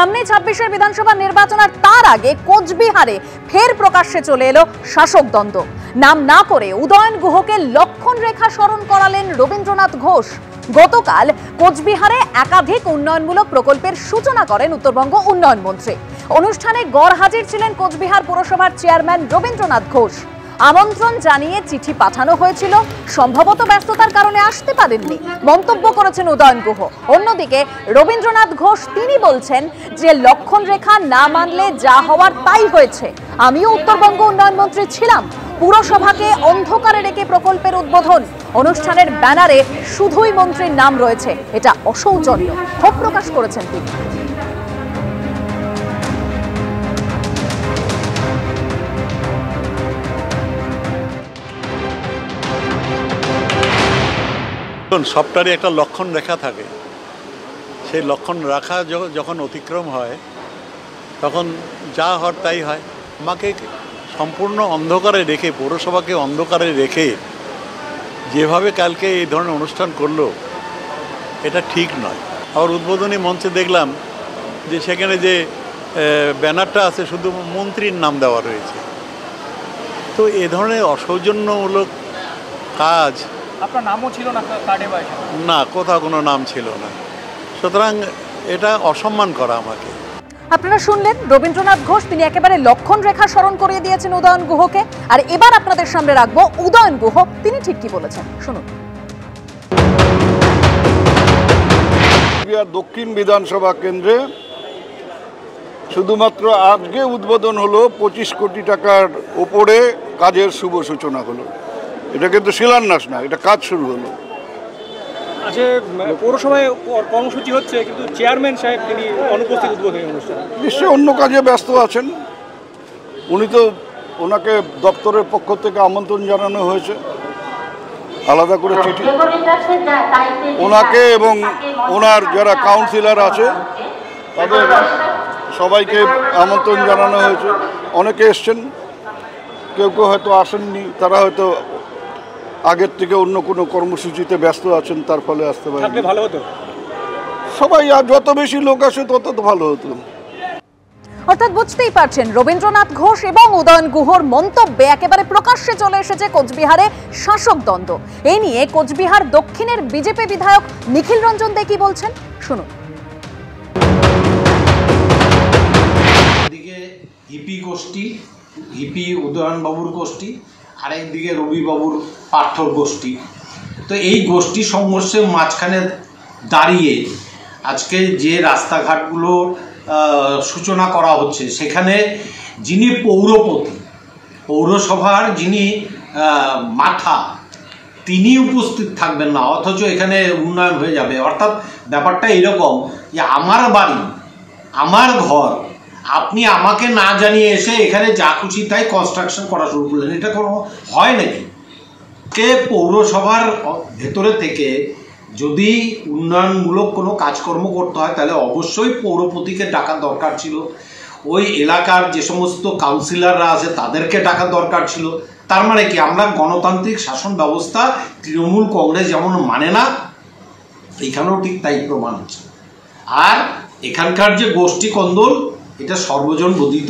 সামনে ২৬-এর বিধানসভা নির্বাচন আর তার আগে কোচবিহারে ফের প্রকাশ্যে চলে এলো শাসক দ্বন্দ্ব। নাম না করে উদয়ন গুহকে লক্ষণ রেখা স্মরণ করালেন রবীন্দ্রনাথ ঘোষ। গতকাল কোচবিহারে একাধিক উন্নয়নমূলক প্রকল্পের সূচনা করেন উত্তরবঙ্গ উন্নয়ন মন্ত্রী। অনুষ্ঠানে গড় হাজির ছিলেন কোচবিহার পুরসভার চেয়ারম্যান রবীন্দ্রনাথ ঘোষ। আমন্ত্রণ জানিয়ে চিঠি পাঠানো হয়েছিল, সম্ভবত ব্যস্ততার কারণে আসতে পারেননি মন্তব্য করেছেন উদয়ন গুহ। অন্যদিকে রবীন্দ্রনাথ ঘোষ তিনি বলছেন যে লক্ষণ রেখা না মানলে যা হওয়ার তাই হয়েছে। আমিও উত্তরবঙ্গ উন্নয়ন মন্ত্রী ছিলাম। পুরসভাকে অন্ধকারে রেখে প্রকল্পের উদ্বোধন, অনুষ্ঠানের ব্যানারে শুধুই মন্ত্রীর নাম রয়েছে, এটা অসৌজন্য, ক্ষোভ প্রকাশ করেছেন তিনি। সবটারই একটা লক্ষণ রেখা থাকে, সেই লক্ষণ রেখা যখন অতিক্রম হয় তখন যা হওয়ার তাই হয়। আমাকে সম্পূর্ণ অন্ধকারে রেখে, পৌরসভাকে অন্ধকারে রেখে যেভাবে কালকে এই ধরনের অনুষ্ঠান করলো, এটা ঠিক নয়। আবার উদ্বোধনী মঞ্চে দেখলাম যে সেখানে যে ব্যানারটা আছে শুধু মন্ত্রীর নাম দেওয়া রয়েছে। তো এ ধরনের অসৌজন্যমূলক কাজ, আপনার নামও ছিল না কার্ডে? না, কোথাও কোনো নাম ছিল না। সুতরাং এটা অসম্মান করা আমাকে। আপনারা শুনলেন রবীন্দ্রনাথ ঘোষ, তিনি একেবারে লক্ষণ রেখা স্মরণ করিয়ে দিয়েছেন উদয়ন গুহকে। আর এবার আপনাদের সামনে রাখবো উদয়ন গুহ, তিনি ঠিক কি বলেছেন শুনুন। দক্ষিণ বিধানসভা কেন্দ্রে শুধুমাত্র আজকে উদ্বোধন হলো, ২৫ কোটি টাকার ওপরে কাজের শুভ সূচনা হলো। এটা কিন্তু শিলান্যাস না, এটা কাজ শুরু হলো। আচ্ছা, পৌরসভায় কর্মসূচি হচ্ছে কিন্তু চেয়ারম্যান সাহেব তিনি অনুপস্থিত উদ্বোধনী অনুষ্ঠানে। নিশ্চয়ই অন্য কাজে ব্যস্ত আছেন। উনি তো, ওনাকে দপ্তরের পক্ষ থেকে আমন্ত্রণ জানানো হয়েছে, আলাদা করে চিঠি। ওনাকে এবং ওনার যারা কাউন্সিলর আছে তাদের সবাইকে আমন্ত্রণ জানানো হয়েছে। অনেকে এসছেন, কেউ কেউ হয়তো আসেননি, তারা হয়তো আগের থেকে অন্য কোনো কর্মসূচিতে ব্যস্ত আছেন, তার ফলে আসতে পারেন। ভালো হতো সবাই, আর যত বেশি লোক আসে তত তো ভালো হতো। অর্থাৎ বুঝতেই পারছেন রবীন্দ্রনাথ ঘোষ এবং উদয়ন গুহর মন্তব্যে একেবারে প্রকাশ্যে চলে এসেছে কোচবিহারে শাসক দ্বন্দ্ব। এই নিয়ে কোচবিহার দক্ষিণের বিজেপি বিধায়ক নিখিল রঞ্জন দে কি বলছেন শুনুন। এদিকে হিপি গোষ্ঠী, হিপি উদয়নবাবুর গোষ্ঠী, আরেকদিকে রবিবাবুর পার্থর গোষ্ঠী। তো এই গোষ্ঠী সংঘর্ষের মাঝখানে দাঁড়িয়ে আজকে যে রাস্তাঘাটগুলোর সূচনা করা হচ্ছে, সেখানে যিনি পৌরপতি, পৌরসভার যিনি মাথা, তিনি উপস্থিত থাকবেন না, অথচ এখানে উন্নয়ন হয়ে যাবে। অর্থাৎ ব্যাপারটা এরকম যে আমার বাড়ি, আমার ঘর, আপনি আমাকে না জানিয়ে এসে এখানে যা খুশি তাই কনস্ট্রাকশন করা শুরু করলেন, এটা কোনো হয় নাকি? কে পৌরসভার ভেতরে থেকে যদি উন্নয়নমূলক কোনো কাজকর্ম করতে হয় তাহলে অবশ্যই পৌরপতিকে ডাকার দরকার ছিল, ওই এলাকার যে সমস্ত কাউন্সিলররা আছে তাদেরকে ডাকার দরকার ছিল। তার মানে কি, আমরা গণতান্ত্রিক শাসন ব্যবস্থা তৃণমূল কংগ্রেস যেমন মানে না, এখানেও ঠিক তাই প্রমাণ হচ্ছে। আর এখানকার যে গোষ্ঠী কন্দল, এটা সর্বজন বোধিত।